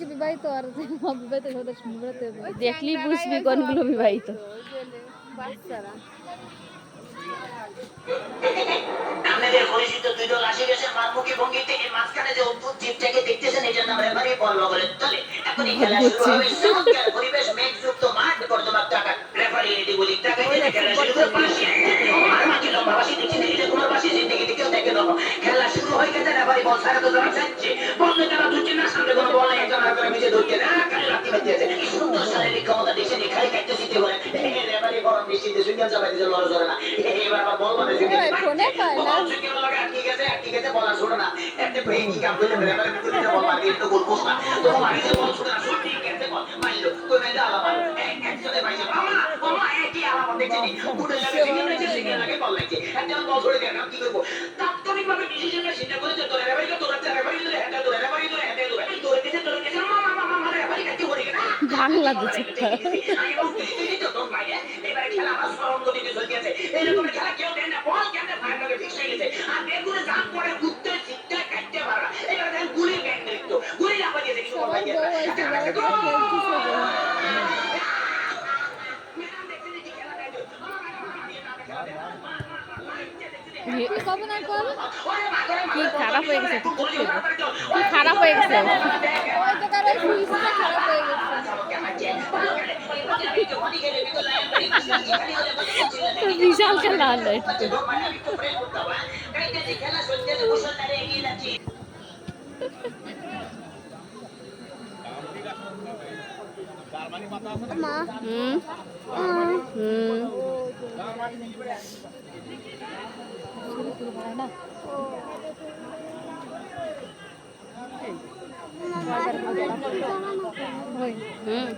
কি বিবাহিত আর অবিবাহিত সদস্য দেখলি বুঝবি কোনগুলো বিবাহিত। বাচ্চারা আপনাদের পরিচিত দুই দল আসে গেছে মারমুখী ভঙ্গি থেকে মাঝখানে যে অদ্ভুত জীবটাকে দেখতেছেন এটার নাম রেফারি বল বলে চলে। এখনই খেলা শুরু হবে। চমৎকার পরিবেশ, মেঘযুক্ত মাঠ, কর্তব্য টাকা রেফারি এদিক ওদিক টাকা দিয়ে খেলা শুরু করে পাশে আর মাঝে লম্বা বাসি দিচ্ছে এটা কোনো বাসি জিন্দেগি কেউ দেখে দাও। খেলা শুরু হয়ে গেছে, রেফারি বল ছাড়া তো জবাব চাচ্ছে, বলতে তারা ধরছে না, সামনে কোনো বল নেই, একজন করে নিচে ধরছে না, খালি রাখতে পারছে। কি সুন্দর শারীরিক ক্ষমতা দেখছেন, খালি কাটতে শিখতে পারে। রেফারি গরম মিষ্টিতে সুইঙ্গাম চাপাই দিতে লড় ধরে না। এবার আবার বল মানে ফোনে পায় না ঠিক আছে বলা ছোট না একটা ব্রেক কি কাম করলে রেফারি ভিতরে বল মারি একটু গোল পোস্ট না তো মারি যে বল ছোট না সত্যি কেটে বল মারলো কই মেদা আলাদা একজনে পাইছে মামা মামা কি আলাদা দেখছেন উঠে লাগে সিগন্যাল লাগে বল লাগছে একটা বল ধরে দেন আমি কি করব তাৎক্ষণিকভাবে ডিসিশনটা সেটা করে যে তোরা রেফারি তোরা রেফারি ধরে হ্যান্ডেল ধরে রেফারি ধরে হ্যান্ডেল ধরে তোরে দিতে মামা মামা রেফারি কাটি করে না বাংলা দিচ্ছে আমি বলতে দিই তো তোর ভাই এবারে খেলা আমার স্মরণ করে দিতে চলছে এরকম খেলা কেউ দেন না বল কেমনে ফাইনালে ফিক্স হয়ে গেছে আর বেগুনে জাম করে উঠতে জিততে কাটতে পারা এবারে দেন গুলি ব্যাংক দিত গুলি লাগা দিয়েছে কিছু বল লাগে কি খারাপ হয়ে গেছে, কি খারাপ হয়ে গেছে, বিশাল খেলা হলো।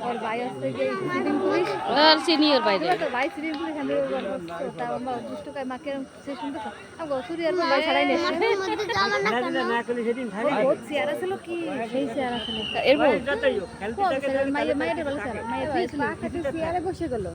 और भाई আসছে যে সিভিং পুলিশ আর সিনিয়র বাইরে তো ভাই সিভিং পুলিশ আমি তা আমরা দুষ্ট কাই মাকে সে শুনতে আমগো সুরিয়ার ভাই ছাড়াই নেছে না কলি সেদিন ভাই বহুত চেয়ারা ছিল কি সেই চেয়ারা ছিল এরপর মাইয়া মাইয়া বলে স্যার মাইয়া তুই ছিল চেয়ারে বসে গেল